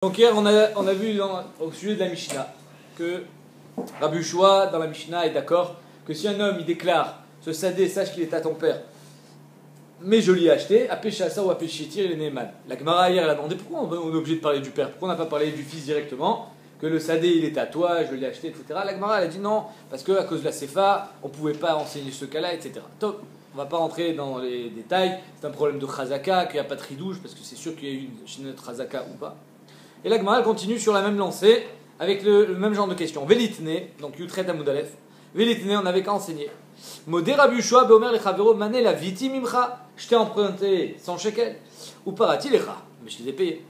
Donc hier on a vu au sujet de la Mishnah que Rabbi Yoshua dans la Mishnah est d'accord que si un homme il déclare ce sadé, sache qu'il est à ton père, mais je l'ai acheté, à Péchassa ou à Péchitir, il est Néman. La Gemara hier elle a demandé pourquoi on est obligé de parler du père, pourquoi on n'a pas parlé du fils directement, que le sadé il est à toi, je l'ai acheté, etc. La Gemara elle a dit non, parce qu'à cause de la Sefa, on ne pouvait pas enseigner ce cas-là, etc. Donc, on ne va pas rentrer dans les détails, c'est un problème de Chazaka, qu'il n'y a pas de Ridouche, parce que c'est sûr qu'il y a eu une Shinot Chazaka ou pas. Et la Gemara continue sur la même lancée avec le même genre de questions. Velitne, donc Yutret Amoudalef. Velitne, on n'avait qu'à enseigner. Modé Rabbi Yoshua, Beomer Lechavero, Mané la viti mimcha. Je t'ai emprunté 100 shekels. Ou parati lecha. Mais je les ai payés.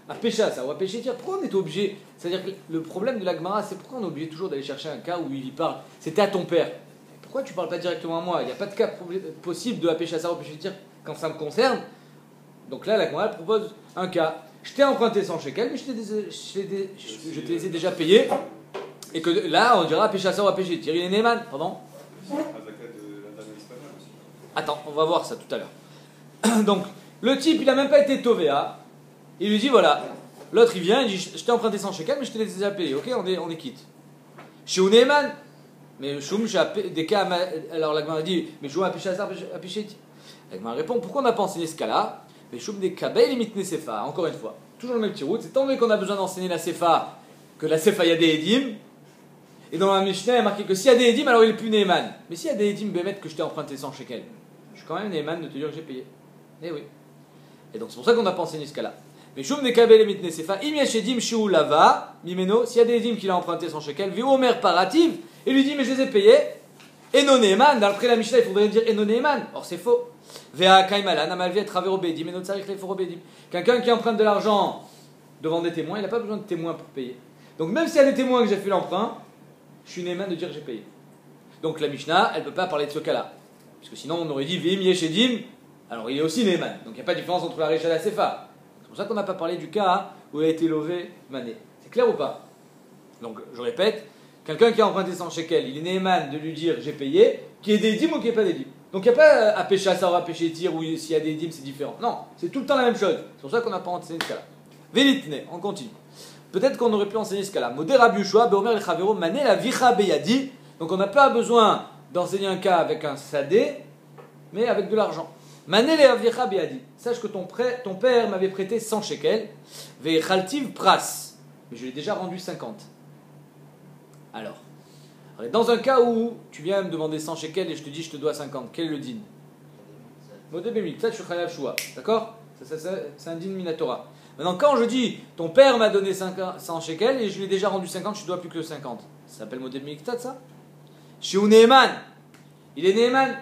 À Pécha, ça, ou à Péché, pourquoi on est obligé? C'est-à-dire que le problème de la Gemara, c'est pourquoi on est obligé toujours d'aller chercher un cas où il y parle. C'était à ton père. Pourquoi tu parles pas directement à moi? Il n'y a pas de cas possible de à Pécha, ça, ou à Péché, quand ça me concerne. Donc là, la Gemara propose un cas. Je t'ai emprunté 100 shekels, mais je te les ai déjà payés. Et que là, on dira Péchassa ou Péché. Thierry Neyman, pardon. Attends, on va voir ça tout à l'heure. Donc, le type, il n'a même pas été tovéa. Il lui dit voilà. L'autre, il vient, il dit je t'ai emprunté 100 shekels, mais je te les ai déjà payés. Ok, on est quitte. Chez Neyman, mais Choum, j'ai des cas. Alors, la Gemara dit mais Choum a Péchassa, a Péché. La Gemara répond pourquoi on n'a pas enseigné ce cas-là? Mais Choum des Kabel limite les Sefa, encore une fois. Toujours le même petit route, c'est tant qu'on a besoin d'enseigner la Sefa, que la Sefa, il y a des Edim. Et dans la Mishnah, il y a marqué que s'il y a des Edim, alors il est plus Neyman. Mais s'il y a des Edim, Bémet, que je t'ai emprunté 100 shekels, je suis quand même Neyman de te dire que j'ai payé. Eh oui. Et donc c'est pour ça qu'on n'a pas enseigné ce cas-là. Mais Choum des Kabel limite les Sefa, Im Yeshedim Shiu Lava, Mimeno, s'il y a des Edim qui l'a emprunté 100 shekels, Viu Omer Parativ, et lui dit mais je les ai payés. Et non Neyman, d'après la Mishnah, il faudrait dire et non Neyman. Or c'est faux. Quelqu'un qui emprunte de l'argent devant des témoins, il n'a pas besoin de témoins pour payer. Donc même s'il y a des témoins que j'ai fait l'emprunt, je suis Neyman de dire que j'ai payé. Donc la Mishnah, elle ne peut pas parler de ce cas-là. Parce que sinon on aurait dit Vim Yeshedim, alors il est aussi Neyman. Donc il n'y a pas de différence entre la Récha et la Sefa. C'est pour ça qu'on n'a pas parlé du cas où il a été lové Mané. C'est clair ou pas? Donc je répète, quelqu'un qui a emprunté 100 shekels, il est Neyman de lui dire j'ai payé, qui est des dîmes ou qui n'est pas des dîmes. Donc il n'y a pas à pécher ça ou à pécher tir, où s'il y a des dîmes c'est différent. Non, c'est tout le temps la même chose. C'est pour ça qu'on n'a pas enseigné ce cas-là. Vélitne, on continue. Peut-être qu'on aurait pu enseigner ce cas-là. Modé Rabbi Yoshua, Beomer Lechavero, Mané la vicha beyadi. Donc on n'a pas besoin d'enseigner un cas avec un sadé, mais avec de l'argent. Mané la vicha beyadi. Sache que ton père m'avait prêté 100 shekels. Vechaltiv pras. Mais je l'ai déjà rendu 50. Alors, dans un cas où tu viens me demander 100 shekels et je te dis je te dois 50, quel est le din? Modé bemiktat shuchayav shua. D'accord? C'est un din minatora. Maintenant, quand je dis ton père m'a donné 100 shekels et je lui ai déjà rendu 50, je ne dois plus que 50. Ça s'appelle modé bemiktat ça? Chez Neyman. Il est Neyman.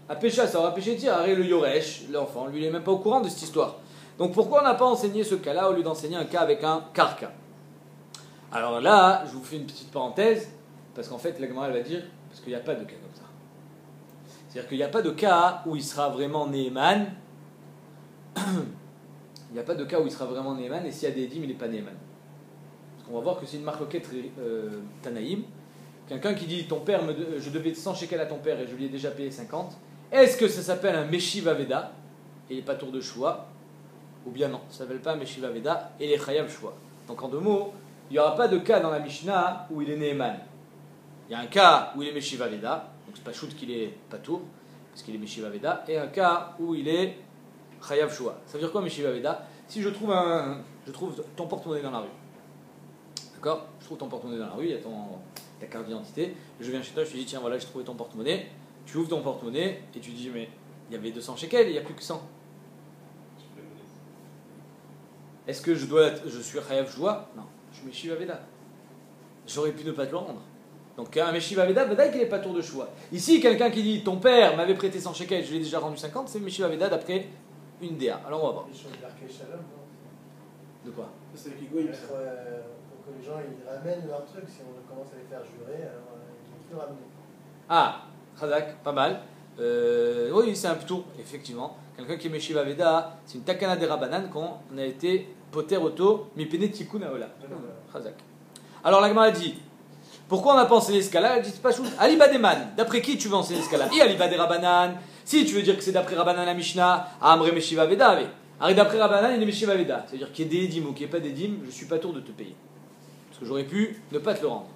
À Pécha, ça aura péché tir. Arrête le Yoresh, l'enfant, lui il n'est même pas au courant de cette histoire. Donc pourquoi on n'a pas enseigné ce cas-là au lieu d'enseigner un cas avec un karka? Alors là, je vous fais une petite parenthèse. Parce qu'en fait, la Gemara va dire, parce qu'il n'y a pas de cas comme ça. C'est-à-dire qu'il n'y a pas de cas où il sera vraiment Neyman. Il n'y a pas de cas où il sera vraiment Neyman, et s'il y a des dîmes, il n'est pas Neyman. Parce qu'on va voir que c'est une marloquette Tanaïm. Quelqu'un qui dit, ton père, je devais 100 shekels à ton père et je lui ai déjà payé 50. Est-ce que ça s'appelle un Meshiva Veda, et il n'est pas tour de choix? Ou bien non, ça ne s'appelle pas un Meshiva Veda, et il est Chayav choix. Donc en deux mots, il n'y aura pas de cas dans la Mishnah où il est Neyman. Il y a un cas où il est Meshiva Veda, donc c'est pas shoot qu'il est Patour, parce qu'il est Meshiva Veda, et un cas où il est Chayav Shua. Ça veut dire quoi Meshiva Veda? Si je trouve ton porte-monnaie dans la rue, d'accord? Je trouve ton porte-monnaie dans la rue, il y a ta carte d'identité, je viens chez toi, je te dis tiens voilà j'ai trouvé ton porte-monnaie, tu ouvres ton porte-monnaie et tu dis mais il y avait 200 shekels, il n'y a plus que 100. Est-ce que je suis Chayav Shua? Non, je suis Meshiva Veda. J'aurais pu ne pas te le rendre. Donc un Meshiva Veda, Veda qu'il n'est pas tour de choix. Ici, quelqu'un qui dit ton père m'avait prêté 100 shekels, je lui ai déjà rendu 50, c'est Meshiva Veda d'après une DA. Alors on va voir. De quoi? C'est pour que les gens ils ramènent leur truc, si on commence à les faire jurer, alors ils vont plus ramener. Ah, Khazak, pas mal. Oui, c'est un tour, effectivement. Quelqu'un qui est Meshiva Veda, c'est une takana de Rabbanan quand on a été poter auto, mipene tikkun haola. Khazak. Alors la Gemara dit. Pourquoi on n'a pas enseigné ce cas-là? Elle dit pas chou. Aliba Deman. D'après qui tu veux enseigner ce cas-là? Et Aliba de Rabbanan. Si tu veux dire que c'est d'après Rabbanan la Mishnah, Amre Meshiva Veda. Arrête d'après Rabbanan, il est Meshiva Veda. C'est-à-dire qu'il y ait des dîmes ou qu'il n'y ait pas des dîmes, je ne suis pas tour de te payer. Parce que j'aurais pu ne pas te le rendre.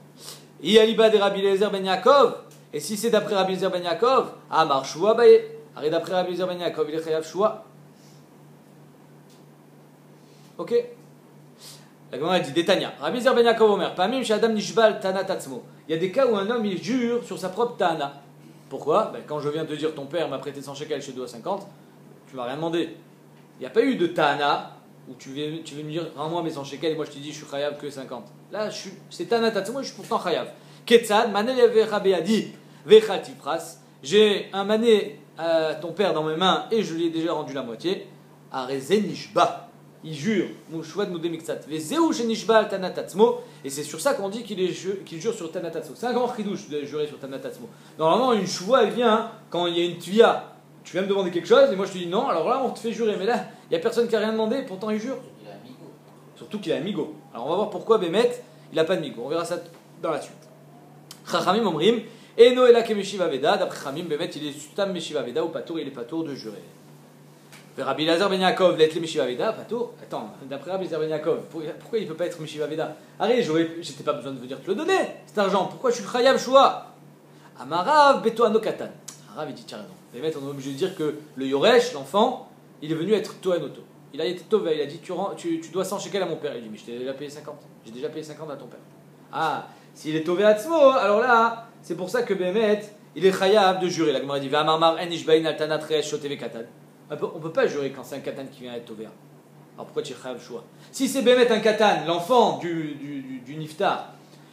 Et Aliba de Rabbi Eliezer ben Yaakov. Et si c'est d'après Rabbi Eliezer ben Yaakov, Amar Shua Baye. Arrête d'après Rabbi Eliezer ben Yaakov, il est Chayav Shua. Ok. La Gemara dit Détania. Rabbi Eliezer ben Yaakov Omer. Pamim Shadam Nishbal Tana Tatzmo. Il y a des cas où un homme il jure sur sa propre Tana. Pourquoi? Quand je viens te dire ton père m'a prêté 100 shekels, je te dois 50, tu m'as rien demandé. Il n'y a pas eu de Tana où tu veux me dire rends-moi mes 100 shekels et moi je te dis je suis chayav que 50. Là c'est Tana Tatzmo et je suis pourtant chayav. Ketzad, Manel Vechabeadi Vechatipras. J'ai un mané à ton père dans mes mains et je lui ai déjà rendu la moitié. Arezen Nishba. Il jure, Mouchouad Moudemixat, Vezeu Shenishba Tana Tatzmo, et c'est sur ça qu'on dit qu'il jure sur Tana Tatzmo. C'est un grand chidouche de jurer sur Tana Tatzmo. Normalement, une choua, elle vient quand il y a une tuya. Tu viens me demander quelque chose, et moi je te dis non, alors là on te fait jurer. Mais là, il n'y a personne qui a rien demandé, et pourtant il jure. Surtout qu'il a un migo. Alors on va voir pourquoi Bémet, il n'a pas de migo. On verra ça dans la suite. Chachamim Omrim, Eno Ela Kemeshiva Veda, d'après Chachamim, Bémet, il est Sutam Meshiva Veda, ou Patour, il est Patour de jurer. Rabbi Eliezer ben Yaakov, l'être Meshiva Veda, pas tout. Attends, d'après Rabbi Eliezer ben Yaakov, pourquoi il ne peut pas être Meshiva Veda? Arrête, j'étais pas besoin de venir te le donner, cet argent. Pourquoi je suis Chayav Shua? Amarav Beto Anokatan. Arav, il dit tiens raison. Les maîtres, on est obligé de dire que le Yoresh, l'enfant, il est venu être Toanoto. Il a été Tové, il a dit tu dois 100 shekels à mon père. Il dit mais je t'ai déjà payé 50. J'ai déjà payé 50 à ton père. Ah, s'il est Tové Atzmo, alors là, c'est pour ça que Bémet, il est Chayav de jurer. La Gemara dit Va'amarmar en Ishbain Altanat Resh Shoteve Katan. On ne peut pas jurer quand c'est un katan qui vient être Tové. Alors pourquoi tu es Chayav Shua? Si c'est Bémet un katan, l'enfant du Niftar,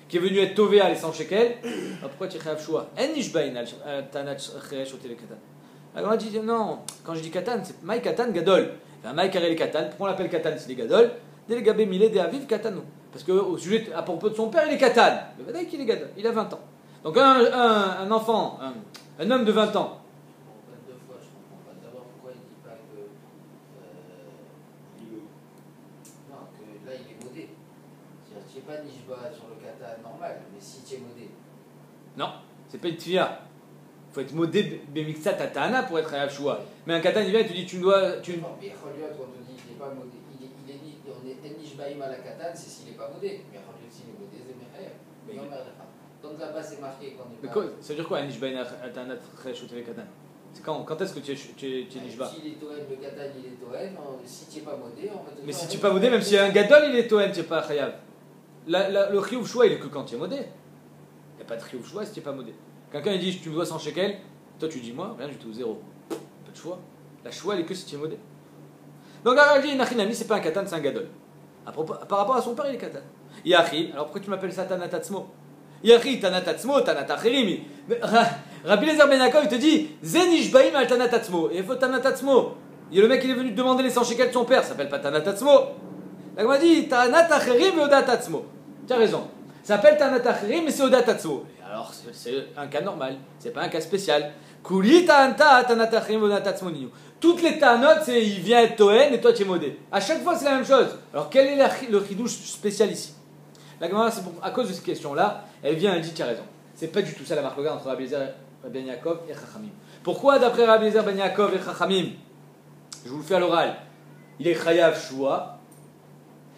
qui est venu être Tové à les 100 shekels, alors pourquoi tu es Chayav Shua? En Ishbain Altanat Resh Shoteve Katan. La Gemara dit non, quand je dis katan, c'est Maï katan gadol. Maï karel katan, pourquoi on l'appelle katan s'il est gadol? Délegabé milé de aviv katano. Parce qu'au sujet, à propos de son père, il est katan. Le vadai qu'il est gadol, il a 20 ans. Donc un enfant, un homme de 20 ans. Tu n'es pas nishba sur le kata normal, mais si tu es modé. Non, c'est pas une tfia. Il faut être modé bemixat atana pour être Chayav Shua. Mais un katan, il vient et tu dis tu dois. Non, mais Choliot, on te dit qu'il n'est pas modé. On est nishbaïm à la katan, c'est s'il n'est pas modé. Mais Choliot, s'il est modé, c'est mechayev. Mais non, donc là-bas, c'est marqué qu'on n'est pas. Ça veut dire quoi un nishbaïm atana Chayav Shua katan? C'est quand est-ce que tu es nishba? S'il est Toen, le katan, il est Toen. Si tu n'es pas modé, on va te dire. Mais si tu n'es pas modé, même si un gadol, il est Toen, tu n'es pas Chayav. Le chiyuv shua, il est que quand tu es modé. Il n'y a pas de chiyuv shua si tu n'es pas modé. Quelqu'un il dit tu me dois 100 shekels, toi tu dis moi, rien du tout, zéro. Pas de choix. La choix elle est que si tu es modé. Donc il dit Nachinami, c'est pas un katan, c'est un gadol. Par rapport à son père, il est katan. Yachi, alors pourquoi tu m'appelles ça Tanatatzmo? Yachi, Tanatatzmo, Tanatachirim. Rabbi Eliezer ben Yaakov, il te dit Zenishbaim al Tanatatzmo. Et il faut Tanatatzmo. Le mec il est venu te demander les 100 shekels de son père, ça s'appelle pas Tanatatzmo. Là, on m'a dit Tanatachirim et Odatatzmo. Tu as raison. Ça s'appelle Tanatachirim, mais c'est Odatatzmo. Alors, c'est un cas normal, c'est pas un cas spécial. Kuli Ta'anta Tanatachirim Odatatzmo Niyu. Toutes les Ta'anot, c'est il vient être Toen et toi tu es modé. À chaque fois, c'est la même chose. Alors, quel est le chidouche spécial ici? La Gemara, c'est à cause de cette question-là, elle vient, elle dit tu as raison. C'est pas du tout ça la marque entre Rabbi Eliezer ben Yaakov et Chachamim. Pourquoi, d'après Rabbi Eliezer ben Yaakov et Chachamim, je vous le fais à l'oral, il est Chayav Shua,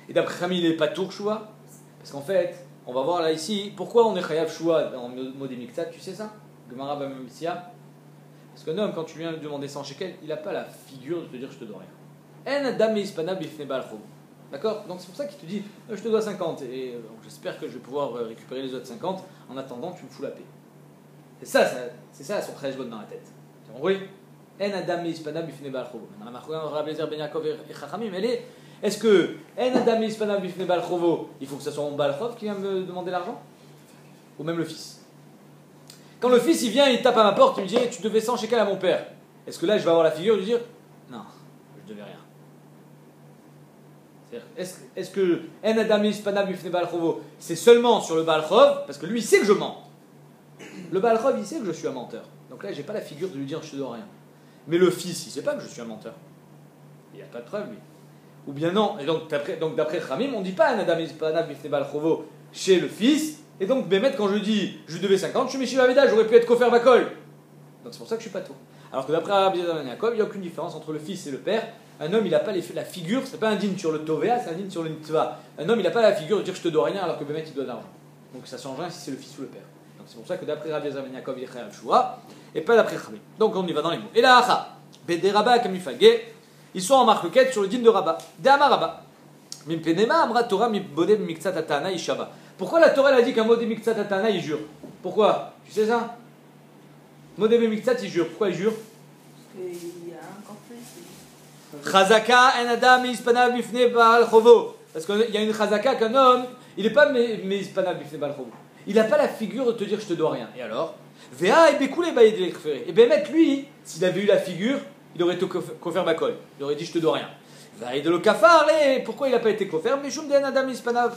et d'après Chachamim, il est Patour Shua? Parce qu'en fait, on va voir là ici, pourquoi on est Chayav Shua dans Modé Miktat, tu sais ça? Gemara Bamamisia. Parce qu'un homme, quand tu viens lui demander 100 shekels, il n'a pas la figure de te dire je te dois rien. En adam ispana bifne balchov. D'accord? Donc c'est pour ça qu'il te dit je te dois 50 et j'espère que je vais pouvoir récupérer les autres 50. En attendant, tu me fous la paix. C'est ça son khayshbon dans la tête. Tu comprends? En adam ispana bifne balchov. Dans la marque Rabbi Eliezer ben Yaakov et Chachamim, elle est est-ce que en adam ispana bifne balchovo, il faut que ce soit mon balchov qui vient me demander l'argent? Ou même le fils? Quand le fils il vient, il tape à ma porte, il me dit tu devais 100 shekels à mon père. Est-ce que là je vais avoir la figure de lui dire non, je devais rien? Est-ce que En Adam Ispana Bifne Balchovo, c'est seulement sur le Balchov, parce que lui il sait que je mens. Le Balchov il sait que je suis un menteur. Donc là j'ai pas la figure de lui dire je te dois rien. Mais le fils il sait pas que je suis un menteur. Il n'y a pas de preuve lui. Ou bien non. Et donc d'après Khamim, on dit pas En Adam Ispana Bifne Balchovo chez le fils. Et donc Bémet quand je dis je lui devais 50, je suis Meshiva Veda, j'aurais pu être Kofer Bakol. Donc c'est pour ça que je suis pas tout. Alors que d'après Rabbi Eliezer ben Yaakov, il n'y a aucune différence entre le fils et le père. un homme il n'a pas la figure, c'est pas un din sur le tovea, c'est un din sur le mitzvah. Un homme il n'a pas la figure de dire je te dois rien alors que Bémet il doit de l'argent. Donc ça change rien si c'est le fils ou le père. Donc c'est pour ça que d'après Rabbi Eliezer ben Yaakov il est chayav shua et pas d'après Chachamim. Donc on y va dans les mots. Et la hacha, Bede Rabba Kamifage, ils sont en marque-quête sur le din de Rabba. De'amar Rabba. Mimpenema amra Torah mibode miktsat atana ishava. Pourquoi la Torah elle a dit qu'un modé miktsat atana il jure? Pourquoi? Tu sais ça? Modé miktsat il jure. Pourquoi il jure? Parce qu'il y a un corpus. Chazaka en adam mispanav bifne ba'al chovo. Parce qu'il y a une chazaka qu'un homme, il n'est pas mispanav bifne ba'al chovo. Il n'a pas la figure de te dire je te dois rien. Et alors? Vea et bekoule baïd l'ekfere. Et bien mettre lui, s'il avait eu la figure, il aurait été kofer bakol. Il aurait dit je te dois rien. Vea de le kafar, et pourquoi il n'a pas été kofer? Mais shum de en adam mispanav.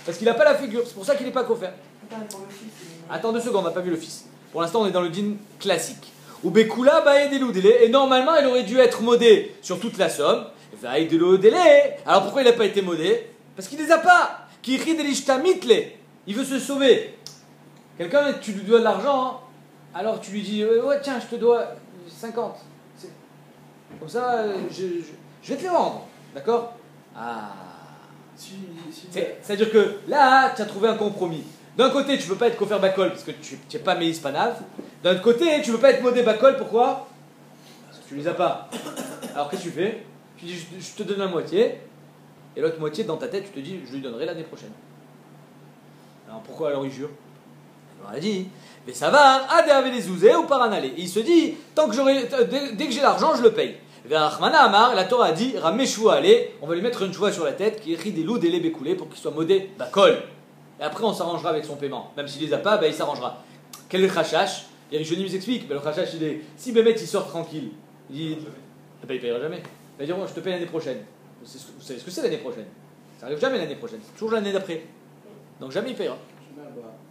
Parce qu'il n'a pas la figure, c'est pour ça qu'il n'est pas kofer. Attends, pour le fils. Attends 2 secondes, on n'a pas vu le fils. Pour l'instant, on est dans le din classique. Ou Bekula baïdelou délé. Et normalement, il aurait dû être modé sur toute la somme. Baïdelou délé. Alors pourquoi il n'a pas été modé? Parce qu'il ne les a pas. Qui rit de l'ishtamitle. Il veut se sauver. Quelqu'un, tu lui dois de l'argent, hein. Alors tu lui dis ouais, tiens, je te dois 50. Comme ça, je vais te les rendre. D'accord? Ah. C'est-à-dire que là, tu as trouvé un compromis. D'un côté, tu ne peux pas être kofer bakol parce que tu n'es pas meis panav. D'un autre côté, tu ne peux pas être modé bakol. Pourquoi? Parce que tu ne les as pas. Alors qu'est-ce que tu fais? Tu dis je te donne la moitié. Et l'autre moitié, dans ta tête, tu te dis je lui donnerai l'année prochaine. Alors pourquoi alors il jure? Alors, elle a dit mais ça va, adé les zouzés ou par un aller. Et il se dit tant que dès que j'ai l'argent, je le paye. Vers Achmana Amar, la Torah a dit Rameshua allez, on va lui mettre une choix sur la tête qui écrit des loups des bécoulés pour qu'il soit modé bakol. Et après, on s'arrangera avec son paiement. Même s'il les a pas, il s'arrangera. Quel est le chachash? Et les jeunes nous expliquent le chachash, il est si Bémet il sort tranquille, il dit il payera jamais. Il va dire je te paye l'année prochaine. Vous savez ce que c'est l'année prochaine? Ça arrive jamais l'année prochaine, c'est toujours l'année d'après. Donc jamais il payera.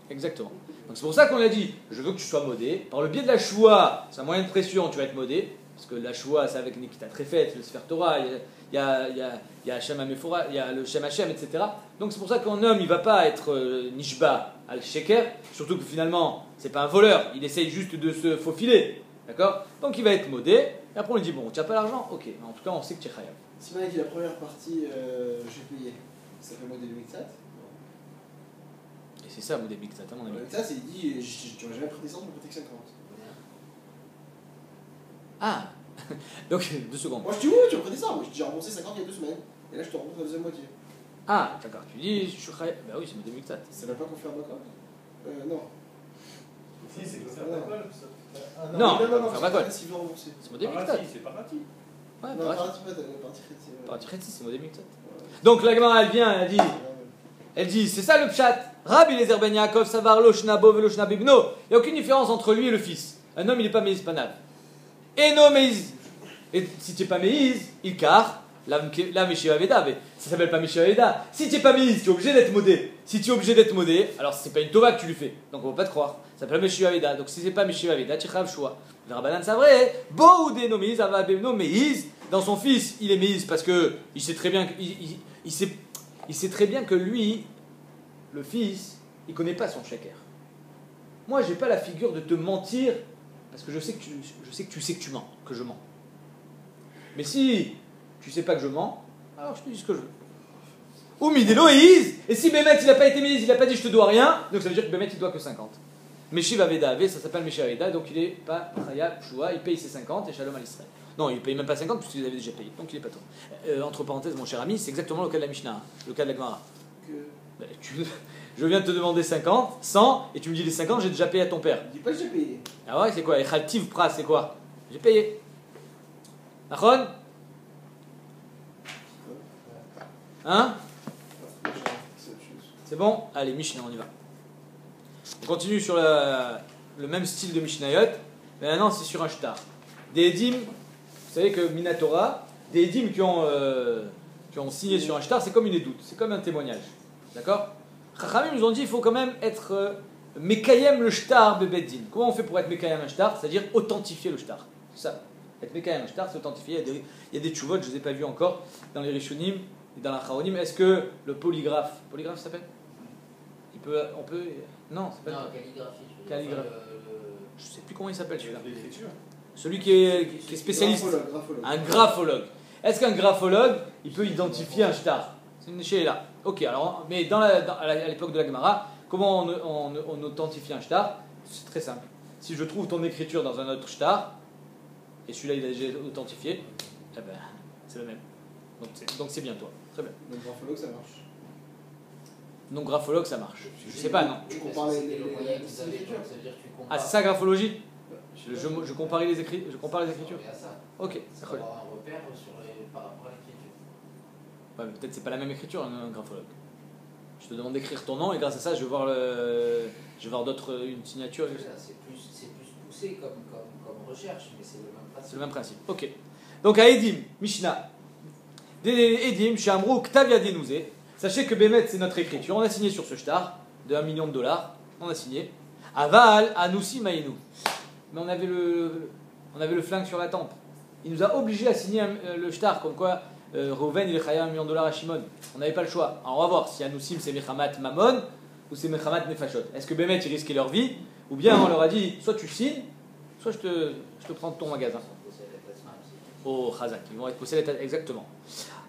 Exactement. Donc c'est pour ça qu'on a dit je veux que tu sois modé. Par le biais de la choua, c'est un moyen de pression, tu vas être modé. Parce que la choua, c'est avec Nikita Trefet, le Sfer Torah, il y a Hashem Amephora, il y a le Shem Hashem, etc. Donc c'est pour ça qu'un homme, il ne va pas être Nishba al-Sheker, surtout que finalement, c'est pas un voleur, il essaye juste de se faufiler. D'accord? Donc il va être modé, et après on lui dit bon, tu n'as pas l'argent? Ok, mais en tout cas, on sait que tu es chayav. Si on a dit la première partie, j'ai payé, ça fait modèle Mixat. Et c'est ça, modé Mixat, à mon avis. Mixat, il dit tu n'aurais jamais pris des cents, tu prêter que 50. Ah donc, 2 secondes. Moi je dis oui, tu as pris des cents, moi je dis j'ai remboursé 50 il y a 2 semaines. Et là je te rembourse la deuxième moitié. Ah, d'accord, tu dis je suis chayav. Bah oui, c'est modé Mixat. Ça ne va pas qu'on fait un bakol? Non. Si, c'est faire bakol. Non, faire bakol. S'il veut rembourser. C'est modé Mixat. C'est parati. Ouais, Non, parati. partie Parati, c'est modé Mixat. Donc la Gemara, elle vient, elle dit, c'est ça le pshat. Rabbi Eliezer ben Yaakov savar lo shnabo velo shnabibno. Il n'y a aucune différence entre lui et le fils. Un homme, il n'est pas meiz panav. Et non meiz. Et si tu n'es pas meiz, il car, la Meshiva Veda. Ça s'appelle pas Meshiva Veda. Si tu n'es pas meiz, tu es obligé d'être modé. Si tu es obligé d'être modé, alors c'est pas une tova que tu lui fais. Donc on ne va pas te croire. Ça s'appelle Meshiva Veda. Donc si c'est pas Meshiva Veda, tu chayav shua. Rabbanan c'est vrai. Bo ou des no meiz, avabebno meiz. Dans son fils, il est meiz parce que il sait très bien il sait très bien que lui, le fils, il connaît pas son shaker. Moi, j'ai pas la figure de te mentir parce que je sais que tu sais que tu mens, que je mens. Mais si tu sais pas que je mens, alors je te dis ce que je veux. Ou midelo et si Bémet il a pas été mis, il a pas dit je te dois rien, donc ça veut dire que Bémet il doit que 50. Meshiva Veda, ça s'appelle Meshiva Veda, donc il est pas chayav shua, il paye ses 50 et shalom à l'Israël. Non, il paye même pas 50 puisqu'il avait déjà payé, donc il est pas trop. Entre parenthèses, mon cher ami, c'est exactement le cas de la Mishnah, hein, le cas de la Gemara. Ben, je viens de te demander 50, 100, et tu me dis les 50, j'ai déjà payé à ton père. Dis pas que j'ai payé. Ah ouais, c'est quoi? Echaltiv pras, c'est quoi? J'ai payé. Nachon? Hein? C'est bon? Allez, Mishnah, on y va. On continue sur le même style de Mishnayot, mais maintenant c'est sur un shtar. Des Edim, vous savez que Minatora, des Edim qui ont signé sur un shtar, c'est comme une édoute, c'est comme un témoignage. D'accord? Chachamim nous ont dit qu'il faut quand même être Mekayem le shtar de Beddin. Comment on fait pour être Mekayem un shtar? C'est-à-dire authentifier le shtar. C'est ça. Être Mekayem un shtar, c'est authentifier. Il y a des tchouvot, je ne les ai pas vus encore, dans les Rishonim et dans la Charonim. Est-ce que le polygraphe ça s'appelle? On peut. Non, c'est pas. Non, calligraphie. Calligraphie. Je ne sais plus comment il s'appelle celui-là. L'écriture. Celui qui est spécialiste. Graphologue. Un graphologue. Est-ce qu'un graphologue, il peut identifier un shtar? C'est une là. Ok, alors, mais à l'époque de la Gemara, comment on authentifie un shtar? C'est très simple. Si je trouve ton écriture dans un autre shtar, et celui-là il a déjà authentifié, eh ben, c'est le même. Donc c'est bien toi. Très bien. Donc graphologue ça marche. Donc graphologue ça marche. Je sais pas, non. Tu compares les écritures. écritures. Ça veut dire que tu compares. Ah, c'est ça graphologie? Je compare les écritures. Et à ça. Ok, C'est d'accord. avoir un repère par rapport à l'écriture. Ouais, mais peut-être c'est pas la même écriture un graphologue. Je te demande d'écrire ton nom et grâce à ça je vais voir une signature. C'est plus poussé comme recherche, mais c'est le même principe. C'est le même principe. Ok. Donc à Edim, Mishnah. Edim, Shamrou, Ktavia Denouze. Sachez que Bémet c'est notre écriture. On a signé sur ce shtar de $1 million. On a signé. Aval, Anoussi, Maïnou. Mais on avait le flingue sur la tempe. Il nous a obligés à signer le shtar, comme quoi Reuven il est khaya $1 million à Shimon. On n'avait pas le choix. Alors on va voir si Anoussim c'est Mechamat Mamon ou c'est Mechamat Nefashot. Est-ce que Bémet ils risquaient leur vie ou bien on leur a dit soit tu signes, soit je te prends de ton magasin. Oh Chazak, ils vont être possédés exactement.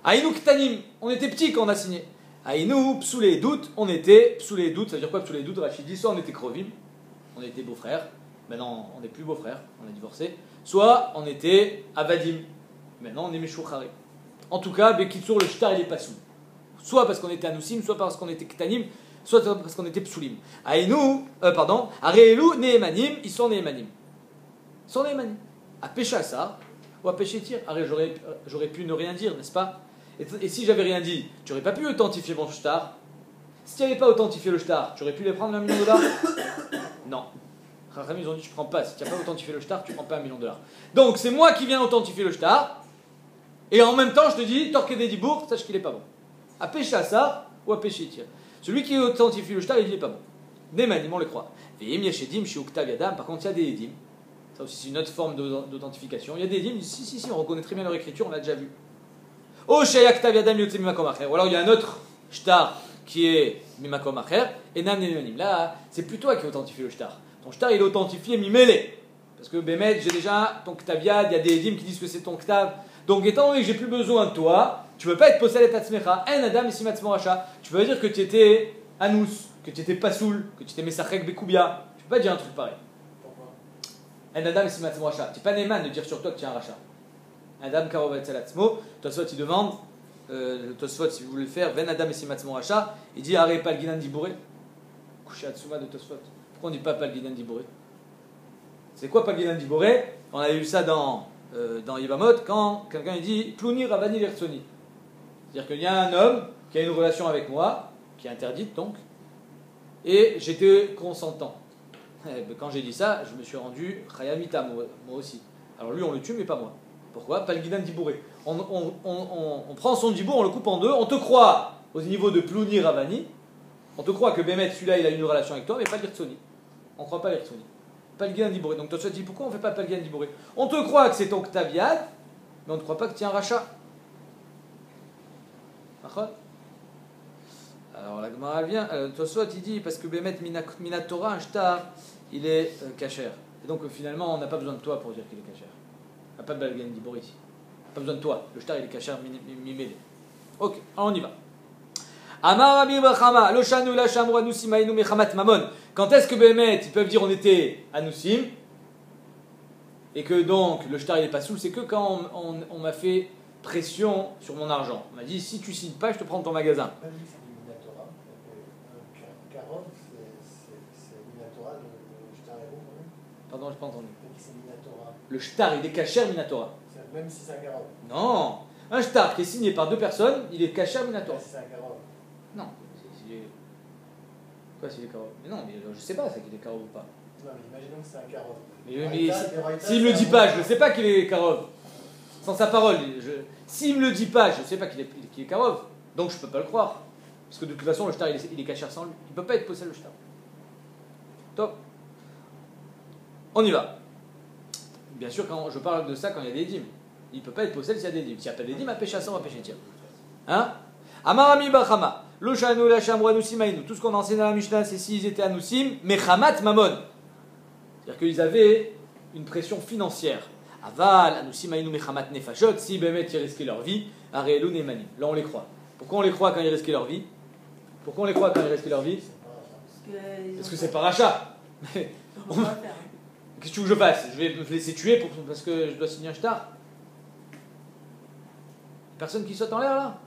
Aïnou Ktanim, on était petits quand on a signé. Aïnou Psoulé Dout, on était Psoulé Dout, ça veut dire quoi Psoulé Dout? Rachid dit soit on était Krovim, on était beaux-frères, maintenant on n'est plus beaux-frères, on a divorcé, soit on était Avadim, maintenant on est Meshouchare. En tout cas, Bekitsour, le shtar il est pas sous. Soit parce qu'on était Anoussim, soit parce qu'on était Ktanim, soit parce qu'on était Psoulim. Aréelou, Nehemanim, ils sont Nehemanim. Ils sont Nehemanim. À Pécha ça, ou à Péché Tir. Arrête, j'aurais pu ne rien dire, n'est-ce pas? Et si j'avais rien dit, tu n'aurais pas pu authentifier mon shtar. Si tu n'avais pas authentifié le shtar, tu aurais pu les prendre $1 million? Non. Ils ont dit, tu ne prends pas. Si tu n'as pas authentifié le shtar, tu ne prends pas $1 million. Donc c'est moi qui viens authentifier le shtar. Et en même temps, je te dis, Torque des Dibourg, sache qu'il n'est pas bon. À Pécha ça, ou à Péché Tir. Celui qui authentifie le shtar, il n'est pas bon. Nemanim, on les croit. Veim Yeshedim, Shiuktav Yadam. Par contre, il y a des Edim. Ça aussi, c'est une autre forme d'authentification. Il y a des Edim, si, on reconnaît très bien leur écriture, on l'a déjà vu. Oh, Shayaktav Yadam Yotzem Mimakom Acher. Ou alors, il y a un autre shtar qui est Mimakom Acher. Et Nam Nemanim. Là, c'est plus toi qui authentifie le shtar. Ton shtar, il est authentifié Mimele. Parce que Bémet, j'ai déjà ton Ktaviad, il y a des Edim qui disent que c'est ton Ktav. Donc, étant donné que j'ai plus besoin de toi, tu ne peux pas être possédé Tatzmecha, En Adam ici Matzmoracha. Tu peux dire que tu étais Anous, que tu étais Pasoul, que tu étais Mesachek Bekoubia. Tu ne peux pas dire un truc pareil. Pourquoi? En Adam ici Matzmoracha. Tu n'es pas Neyman de dire sur toi que tu es un rachat. Adam Karovat Salatzmo. Tosfot, il demande, Tosfot, si vous voulez le faire, Ven Adam ici Matzmoracha. Il dit Aré Palginan Dibouré. Couché Atsuma de Tosfot. Pourquoi on ne dit pas Palginan Dibouré? C'est quoi Palginan Dibouré? On avait vu ça dans Yibamot, quand quelqu'un dit Plouni Ravani Versoni. C'est-à-dire qu'il y a un homme qui a une relation avec moi, qui est interdite donc, et j'étais consentant. Quand j'ai dit ça, je me suis rendu Chayamita, moi aussi. Alors lui, on le tue, mais pas moi. Pourquoi? Pas le guidan dibouré. On prend son dibour, on le coupe en deux, on te croit au niveau de Plouni Ravani, on te croit que Bémet, celui-là, il a une relation avec toi, mais pas l'Irsoni. On ne croit pas l'Irsoni. Pas le guidan dibouré. Donc toi, tu te dis pourquoi on ne fait pas le guidan dibouré? On te croit que c'est ton Ktaviad, mais on ne croit pas que tu es un rachat. Alors la Gemara vient, Tosfot il dit parce que Bémet Minatora, un shtar, il est kasher. Et donc finalement on n'a pas besoin de toi pour dire qu'il est kasher. On n'a pas de Balgan Dibor ici. On n'a pas besoin de toi. Le shtar il est kasher mimélé. Ok, alors on y va. Amar Rabbi Bachama, lo shanu la shamru anusim ainu mechamat mamon. Quand est-ce que Bémet ils peuvent dire on était anusim et que donc le shtar il est pas sous, c'est que quand on m'a fait pression sur mon argent. On m'a dit si tu signes pas, je te prends ton magasin. Même si c'est du Minatora, Karov, c'est Minatora, le shtar héros quand même. Pardon, je n'ai pas entendu. Même si c'est Minatora. Le shtar, il est kasher minatora. Même si c'est un Karov. Non, un shtar qui est signé par deux personnes, il est kasher minatora. Même si c'est un Karov. Non. Quoi s'il est karov? Mais non, mais je sais pas c'est qu'il est karov ou pas. Non, mais imaginons que c'est un Karov. Mais s'il me le dit pas, je ne sais pas qu'il est karov. Sans sa parole, s'il me le dit pas, je ne sais pas qu'il est karov. Donc je peux pas le croire. Parce que de toute façon, le shtar, il est kasher sans lui. Il peut pas être possédé le shtar. Top. On y va. Bien sûr, quand je parle de ça quand il y a des dîmes. Il peut pas être possédé s'il y a des dîmes. S'il n'y a pas des dîmes, à péché sans, à péché tiens. Hein? Amarami Bachama. Loshanu la shamru anusim ainu. Tout ce qu'on enseigne dans la Mishnah, c'est s'ils étaient anusim, mechamat mamon. C'est-à-dire qu'ils avaient une pression financière. Aval, Anusim Aïnou Mechamat Nefashot, si Bémet ils risquaient leur vie, Aréelou Nemanim. Là on les croit. Pourquoi on les croit quand ils risquaient leur vie? Pourquoi on les croit quand ils risquaient leur vie? Parce que c'est pas rachat. On peut pas faire. Qu'est-ce que tu veux que je fasse? Je vais me laisser tuer parce que je dois signer un shtar? Personne qui saute en l'air là?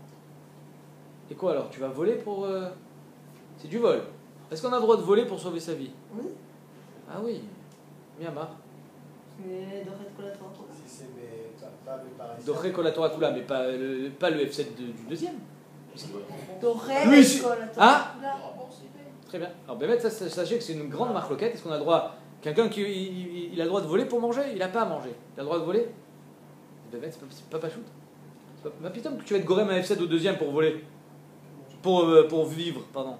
Et quoi alors? Tu vas voler pour. C'est du vol. Est-ce qu'on a le droit de voler pour sauver sa vie? Oui. Ah oui. Myanmar. Mais Doré Kolator. Si c'est mais pas le pareil. Doré Kolatora Kula, mais pas le F7 du deuxième. Doré Lui, Kolator. ah Le rembourse, il paye. Très bien. Alors Bémet, ça, sachez que c'est une grande marloquette. Est-ce qu'on a le droit. Quelqu'un qui il a le droit de voler pour manger? Il n'a pas à manger. Il a le droit de voler? Bémet, c'est pas shoot. Ma putain, que tu vas être goré un F7 au deuxième pour voler. Pour vivre, pardon.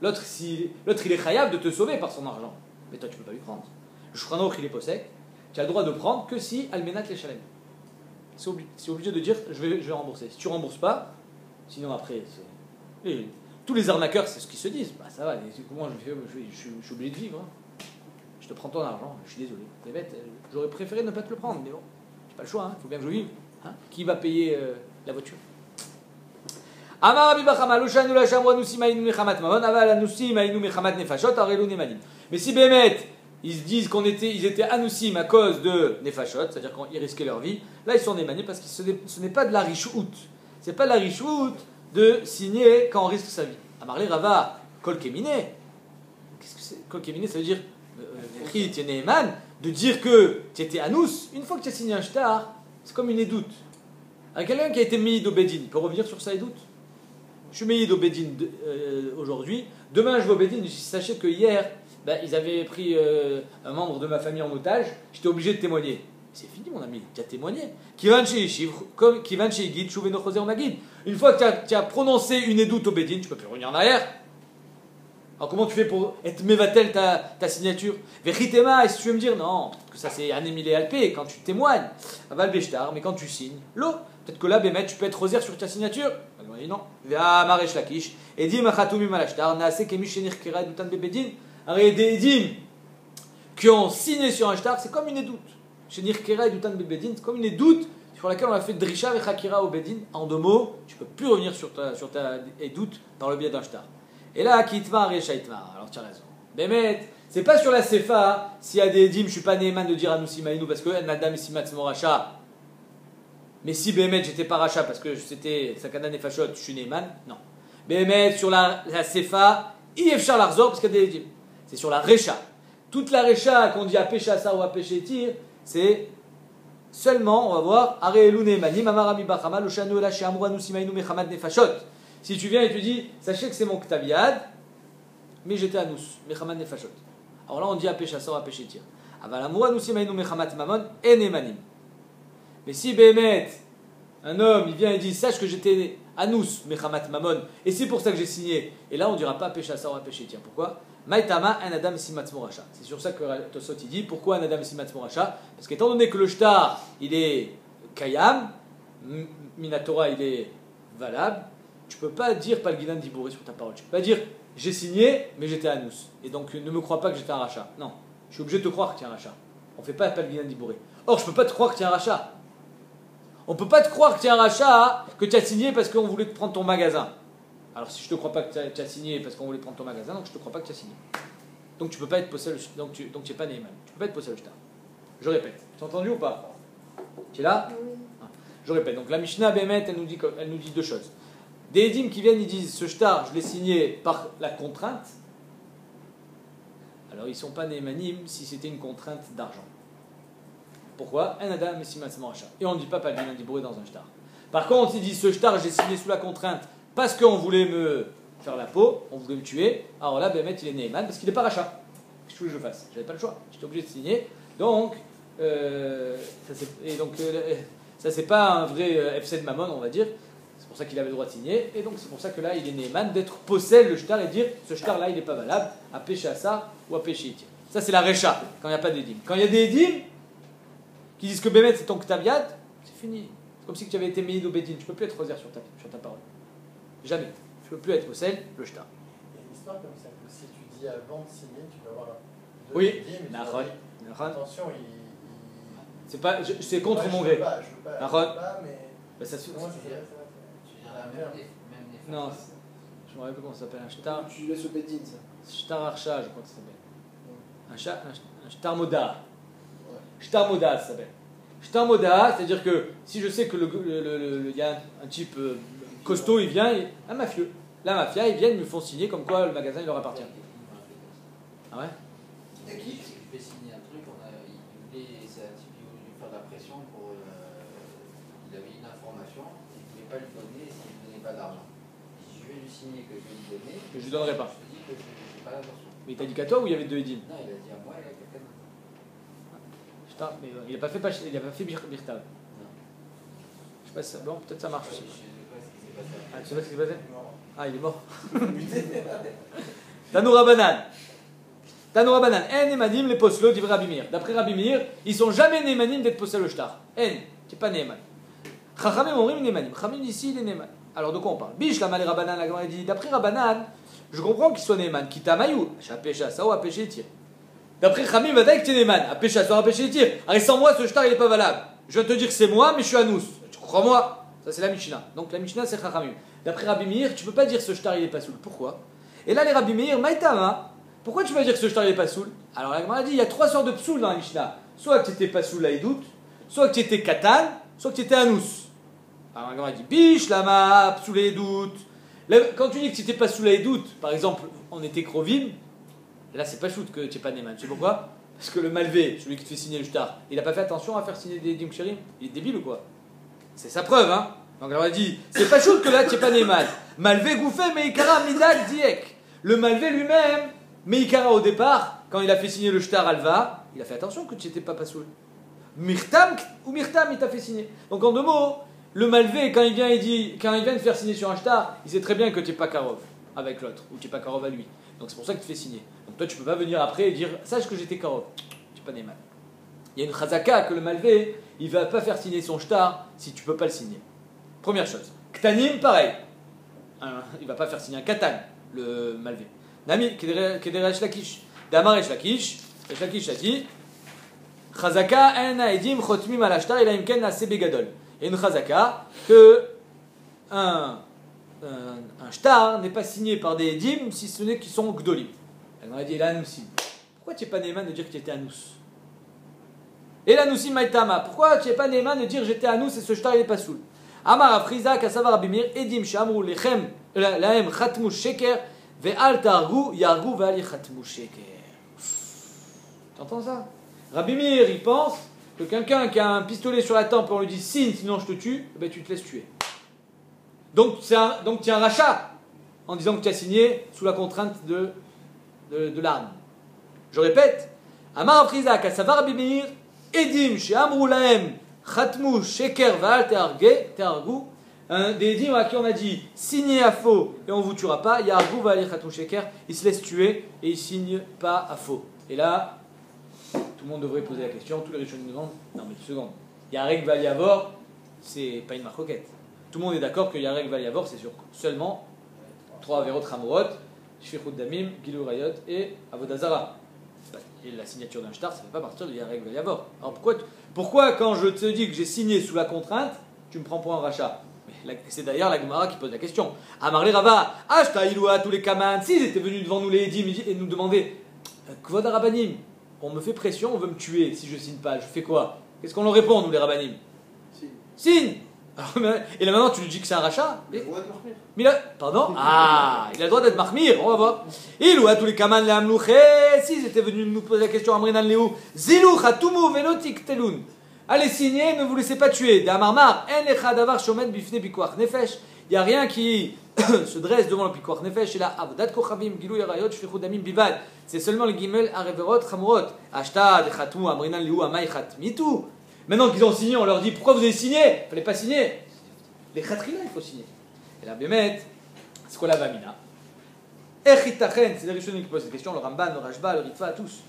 L'autre, il est khayab de te sauver par son argent. Mais toi, tu peux pas lui prendre. Le shranor, il est possèque. Tu as le droit de prendre que si almenat les chalem. C'est obligé de dire je vais rembourser. Si tu rembourses pas, sinon après, tous les arnaqueurs, c'est ce qu'ils se disent. Bah ça va, comment je suis obligé de vivre. Hein. Je te prends ton argent, je suis désolé. C'est bête, j'aurais préféré ne pas te le prendre, mais bon, j'ai pas le choix, il faut bien que je vive. Hein. Qui va payer la voiture? Amar Rabbi Bachama, lo shanu la shamru anusim ainu mechamat mamon, aval anusim ainu mechamat nefashot, arelu nemanim. Mais si Bémet, ils se disent ils étaient anusim à cause de nefashot, c'est-à-dire qu'ils risquaient leur vie, là ils sont nemanim parce que ce n'est pas de la richout. C'est pas de la richout de signer quand on risque sa vie. Amarle Rava, kol kemine. Qu'est-ce que c'est? Kol kemine, ça veut dire, de dire que tu étais anous, une fois que tu as signé un shtar, c'est comme une édoute. Avec quelqu'un qui a été mis d'Obedin, il peut revenir sur sa édoute. Je suis meillé d'Obedin aujourd'hui. Demain, je vais au Bédine. Sachez que hier, ils avaient pris un membre de ma famille en otage. J'étais obligé de témoigner. C'est fini, mon ami. Tu as témoigné. Une fois que tu as prononcé une édoute au Bédine, tu ne peux plus revenir en arrière. Alors, comment tu fais pour être mévatel ta signature? Veritema, et si tu veux me dire, non, peut-être que ça c'est anémilé alpé quand tu témoignes. Aval Beshtar, mais quand tu signes, l'eau. Peut-être que là, Bémet, tu peux être rosière sur ta signature. Il dit non. Va Maresh Lakish. Edim Achatoumim Alashtar. Naase Kemish Shenir Kira Doutan Bebeddin. Arrête des Edim qui ont signé sur un shtar, c'est comme une édoute. Shenir Kira Doutan Bebeddin, c'est comme une édoute sur laquelle on a fait Drisha et Hakira au Bedin. En deux mots, tu peux plus revenir sur ta édoute dans le biais d'un shtar. Et là, Kitmar et Shaitmar. Alors tu as raison. Bémet, c'est pas sur la Sefa, s'il y a des Edim, je suis pas Neeman de dire Anusimainu parce que Nadam et Simat Moracha. Mais si Bémet, j'étais pas rachat parce que c'était Sakana Nefashot, je suis Neyman, non. Bémet, sur la Sefa, Yefchar Larzor, parce qu'il y a des Edim. C'est sur la Recha. Toute la Recha qu'on dit à Péchassa ou à Péchetir, c'est seulement, on va voir, Areelu Neymanim, Amarami Bachama, Loshanu Ela Sheamru Anusimainu Mechamad Nefashot. Si tu viens et tu dis, sachez que c'est mon Ktaviad, mais j'étais Anus, Mechamad Nefashot. Alors là, on dit à Péchassa ou à Péchetir. Aval Amru Anusimainu Mechamat Mamon, et Neymanim. Mais si Bémet, un homme, il vient et dit sache que j'étais Anus, Mechamat Mamon, et c'est pour ça que j'ai signé, et là on ne dira pas péché à ça ou à péché. Tiens, pourquoi? Maïtama, un Adam Simat Moracha. C'est sur ça que Tosot il dit pourquoi un Adam Simat Moracha? Parce qu'étant donné que le shtar il est Kayam, Minatora il est valable, tu ne peux pas dire Palginan Dibouré sur ta parole. Tu ne peux pas dire j'ai signé, mais j'étais Anus, et donc ne me crois pas que j'étais un rachat. Non, je suis obligé de te croire que tu es un rachat. On ne fait pas Palginan Dibouré. Or, je ne peux pas te croire que tu es un rachat. On ne peut pas te croire que tu es un rachat, que tu as signé parce qu'on voulait te prendre ton magasin. Alors si je ne te crois pas que tu as signé parce qu'on voulait prendre ton magasin, donc je ne te crois pas que tu as signé. Donc tu ne peux pas être possède, donc tu n'es pas Neyman. Tu ne peux pas être possède le shtar. Je répète. Tu as entendu ou pas? Tu es là? Oui. Je répète. Donc la Mishnah Bémet, elle nous dit deux choses. Des Edim qui viennent, ils disent ce shtar, je l'ai signé par la contrainte. Alors ils ne sont pas Neymanim si c'était une contrainte d'argent. Pourquoi? Un Adam et Simat Moracha. Et on ne dit pas Palginan Dibouré dans un shtar. Par contre, il dit ce shtar, j'ai signé sous la contrainte parce qu'on voulait me faire la peau, on voulait me tuer. Alors là, Bémet, il est Neyman parce qu'il n'est pas rachat. Qu'est-ce que je fasse? J'avais pas le choix. J'étais obligé de signer. Donc, ça c'est pas un vrai FC de Mammon, on va dire. C'est pour ça qu'il avait le droit de signer. Et donc, c'est pour ça que là, il est Neyman d'être possède le shtar et dire ce shtar là, il n'est pas valable à pécher à ça ou à pécher ici. Ça, c'est la Recha quand il n'y a pas d'édim. Quand il y a des édim qui disent que Bémet c'est ton Ktaviad, c'est fini. C'est comme si tu avais été Meïd au Bédine. Tu ne peux plus être rosière sur ta parole. Jamais. Tu ne peux plus être possède le shtar. Il y a une histoire comme ça, que si tu dis avant de signer, tu peux avoir Oui. mais attention, C'est contre Ouais, mon je gré. veux pas, je veux pas, D'accord. je veux pas, mais. Ben, ça se- Comment ça s'appelle ça Tu dirais la même des Non, je me rappelle plus comment ça s'appelle. Un shtar. Tu laisses au Bedin ça. Shtar Archa, je crois que ça s'appelle. Un shtar moda. Ouais. Shtar moda, ça s'appelle. Shtar moda, c'est-à-dire que si je sais que il y a un type costaud, il vient, un mafieux. La mafia, ils viennent, ils me font signer comme quoi le magasin il leur appartient. Ah ouais? Et qui fait signer un truc, c'est un type qui voulait lui faire de la pression pour. Il avait une information, il ne voulait pas lui donner s'il ne donnait pas d'argent. Il dit je vais lui signer que je vais lui donner. Que je lui donnerai pas. Je te dis que je n'ai pas l'intention. Mais il t'a dit qu'à toi ou il y avait deux Edim? Non, il a dit à moi et à quelqu'un d'autre. Shtar, mais il a pas fait Birtav. Non. Je sais pas si ça. Bon, peut-être ça marche Je aussi. ne sais pas ce qui s'est passé. Ah, tu sais pas ce qui s'est passé? Non. Ah, il est mort. Tanoura Banan. Tanoura Banan. En Nemanim les poslo d'Ivre Rabbi Meir. D'après Rabbi Meir, ils sont jamais Nemanim d'être possèdés le shtar. En, c'est pas Neman. Chachamim omrim Nemanim. Chachamim ici, il est Neman. Alors de quoi on parle? Bish la malé Rabbanan, la Gemara dit. D'après Rabbanan, je comprends qu'il soit Neman. Kitamayou, Chapécha, ça ou à péché tir. D'après Chachamim, va dire que tu es Neman. À pécha, ça ou à péché tir. Allez, sans moi, ce shtar il est pas valable. Je viens te dire que c'est moi, mais je suis Anous. Tu crois-moi? Ça c'est la Mishnah. Donc la Mishnah c'est Chachamim. D'après Rabbi Meir, tu peux pas dire ce shtar il est pas soul. Pourquoi? Et là les Rabbi Meir, Maïtama, pourquoi tu vas dire que ce shtar il est pas soul? Alors la Gemara dit il y a trois sortes de psoul dans la Mishnah. Soit que tu étais pas soul à Edout, soit que tu étais katan, soit que tu étais anous. Alors la Gemara dit bish lama psoul à Edout. Quand tu dis que tu étais pas soul à Edout, par exemple on était krovim, là c'est pas shoot que tu n'es pas Neman. Tu sais pourquoi? Parce que le malvé, celui qui te fait signer le shtar, il a pas fait attention à faire signer des dimksherim. Il est débile ou quoi? C'est sa preuve, hein. Donc on a dit, c'est pas chaud que là tu n'es pas Neman. Malvé gouffé, Meikara Midak Diek. Le malvé lui-même, Meikara au départ, quand il a fait signer le shtar Alva, il a fait attention que tu n'étais pas Pasoul. Mirtam ou Mirtam, il t'a fait signer. Donc en deux mots, le malvé, quand il vient te faire signer sur un shtar, il sait très bien que tu n'es pas Karov avec l'autre, ou tu n'es pas Karov à lui. Donc c'est pour ça qu'il te fait signer. Donc toi tu peux pas venir après et dire, sache que j'étais Karov. Tu n'es pas Neman. Il y a une chazaka que le malvé, il va pas faire signer son shtar si tu peux pas le signer. Première chose. Ktanim, pareil. Il va pas faire signer un katan, le malvé. Nami, kedera Lakish. Damar Lakish. Lakish a dit Chazaka en aedim chotmim al ashtar ila imken nase begadol. Il y a une chazaka que un shtar n'est pas signé par des edim si ce n'est qu'ils sont gdolim. On a dit l'anousim. Pourquoi tu n'es pas Neman de dire que tu étais anous? Et l'anousim maïtama. Pourquoi tu n'es pas Neman de dire j'étais anous et ce shtar il est pas soul? Amar Afriza Kasavar Rabbi Meir Edim Shamru Lechem Lahem Khatmu Sheker Ve'al Targu Yargu Ve'al Khatmu Sheker. T'entends ça? Rabbi Meir il pense que quelqu'un qui a un pistolet sur la tempe et on lui dit signe sinon je te tue, ben tu te laisses tuer. Donc tu es un rachat en disant que tu as signé sous la contrainte de l'arme. Je répète, Amar Afriza Kasavar Rabbi Meir Edim Shamru Lahem Khatmou, Sheker, Val, Teargu, des dîmes à qui on a dit signez à faux et on ne vous tuera pas. Yargu va aller Khatmou Sheker, il se laisse tuer et il ne signe pas à faux. Et là, tout le monde devrait poser la question, tous les riches nous demandent non mais 2 secondes, Yarek Valiavor, c'est pas une marcoquette. Tout le monde est d'accord que Yarek Valiavor c'est sur seulement 3 Averot Ramorot, Shfichut Damim, Gilou Rayot et Avodazara. Et la signature d'un shtar, ça ne fait pas partir de Yarek Valiavor. Alors pourquoi quand je te dis que j'ai signé sous la contrainte, tu me prends pour un rachat? C'est d'ailleurs la Gemara qui pose la question. Amarli Rava, Ashta Iloua, tous les Kaman, s'ils étaient venus devant nous les Edim et nous demandaient Kvod Rabanim, on me fait pression, on veut me tuer si je signe pas, je fais quoi? Qu'est-ce qu'on leur répond, nous les Rabanim? Signe. Et là maintenant tu lui dis que c'est un rachat? Mais là, pardon? Ah, il a le droit d'être marmir, on va voir. Il ou à tous les kaman les amlouché, s'ils étaient venus nous poser la question, Amrinan Léou, Zilou, Khatumu, Velotik, Telun. Allez signer, ne vous laissez pas tuer. D'amarmar, En Echadavar, Shomen, Bifne, Pikuach, Nefesh. Il n'y a rien qui se dresse devant le Pikuach Nefesh. Et là, Avodat, Kochavim, Gilou, Yarayot, Shfichut Damim, Bivad. C'est seulement les Gimel, Areverot, Chamurot. Ashtad, Khatumu, Amrinan Léou, Amay, Khatmitu. Maintenant qu'ils ont signé, on leur dit pourquoi vous avez signé? Il ne fallait pas signer. Les khatrina, il faut signer. Et la Bémet, c'est quoi la Vamina? Echitachen, c'est les Rishonim qui posent cette question, le Ramban, le Rashba, le Ritva, tous.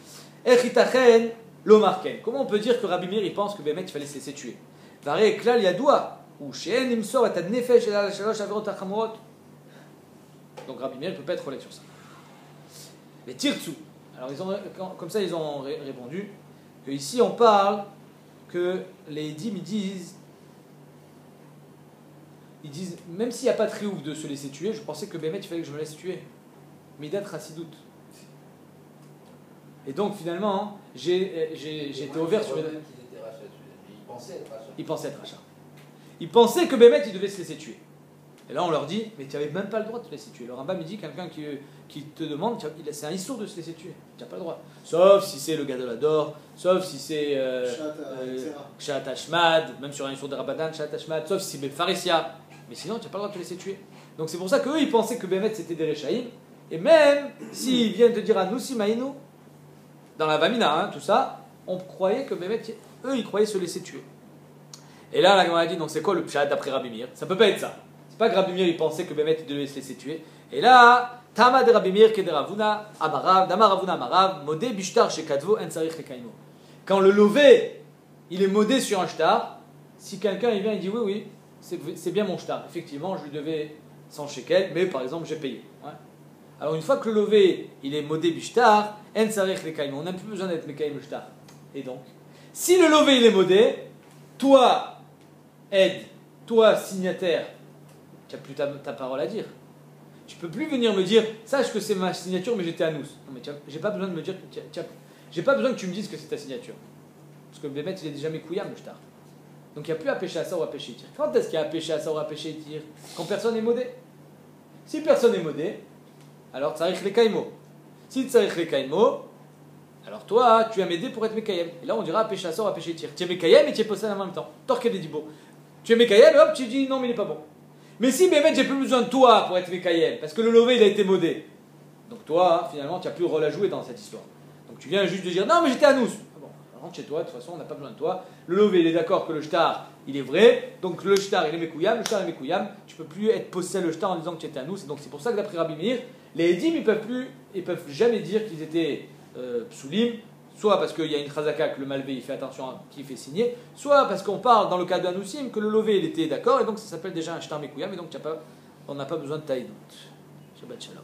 Echitachen, l'Omarken. Comment on peut dire que Rabbi Meir il pense que Bémet il fallait se laisser tuer? Varé Klal Yadoua, ou Sheen Imsor et Tad Nefesh et la Shalosh Averot Achamorot. Donc Rabbi Meir ne peut pas être relais sur ça. Les Tirtsu. Alors comme ça ils ont répondu que ici on parle que les Edim, ils disent, même s'il n'y a pas de triouf de se laisser tuer, je pensais que Bémet, il fallait que je me laisse tuer. Midat Chassidout. Et donc finalement, j'ai été ouvert sur... Ils étaient rachats, ils pensaient être rachats. Ils pensaient être rachats. Ils pensaient que Bémet, il devait se laisser tuer. Et là, on leur dit, mais tu n'avais même pas le droit de te laisser tuer. Le Rambam, il dit, quelqu'un qui te demande, c'est un issour de se laisser tuer. Tu n'as pas le droit. Sauf si c'est le Gadolador, sauf si c'est Shat Hashmad, même sur un issour de Rabbanan, Shat Hashmad, sauf si c'est Befarissia. Mais sinon, tu n'as pas le droit de te laisser tuer. Donc c'est pour ça qu'eux, ils pensaient que Bémet, c'était des Rechaïm. Et même s'ils viennent te dire à nous, Simaïnou, dans la Vamina, hein, tout ça, on croyait que Bémet, eux, ils croyaient se laisser tuer. Et là, la Gemara a dit, donc c'est quoi le pshat d'après Rabbi Meir? Ça peut pas être ça. C'est pas que Rabbi Meir, il pensait que Bémet, il devait se laisser tuer. Et là, Tama de Rabbi Meir, Kede Ravuna, Amarav, Dama Ravuna Amarav, Modé Bishtar Shekadvo, En Sarich Lekaimo. Quand le lové, il est modé sur un shtar, si quelqu'un il vient, il dit oui, c'est bien mon shtar. Effectivement, je lui devais 100 shekels, mais par exemple, j'ai payé. Ouais. Alors une fois que le lové, il est modé Bishtar, En Sarich Lekaimo, on n'a plus besoin d'être Mekaim le shtar. Et donc, si le lové, il est modé, toi, aide, toi, signataire, tu n'as plus ta parole à dire. Tu ne peux plus venir me dire, sache que c'est ma signature, mais j'étais à nous. Non, mais j'ai pas besoin de me dire, j'ai pas besoin que tu me dises que c'est ta signature. Parce que le Bémet, il est déjà mécouyam, le shtar. Donc il n'y a plus à pécher à ça ou à pécher tir. Quand est-ce qu'il y a à pécher à ça ou à pécher tir? Quand personne n'est modé. Si personne n'est modé, alors tsarich le kaimo. Si tsarich le kaimo, alors toi, tu vas m'aider pour être Mekayem. Et là, on dira péché à ça ou à pécher tir. Tu es Mekayem et tu es possède en même temps. Torquel des dibo. Tu es Mekayem et hop, tu dis non, mais il n'est pas bon. Mais si Bémet, j'ai plus besoin de toi pour être Mekayem, parce que le lové, il a été modé. Donc toi, finalement, tu n'as plus rôle à jouer dans cette histoire. Donc tu viens juste de dire non, mais j'étais à nous. Ah bon, rentre chez toi, de toute façon, on n'a pas besoin de toi. Le lové, il est d'accord que le shtar, il est vrai. Donc le shtar, il est Mekouyam. Le shtar est Mekouyam. Tu ne peux plus être possède le shtar en disant que tu étais à nous. Donc c'est pour ça que d'après Rabbi Meir, les Edim, ils peuvent jamais dire qu'ils étaient psulim. Soit parce qu'il y a une chazaka que le malvé il fait attention à qui il fait signer, soit parce qu'on parle dans le cas d'Anousim que le lové il était d'accord et donc ça s'appelle déjà un shtar mekouyam et donc on n'a pas besoin de taïdout. Shabbat shalom.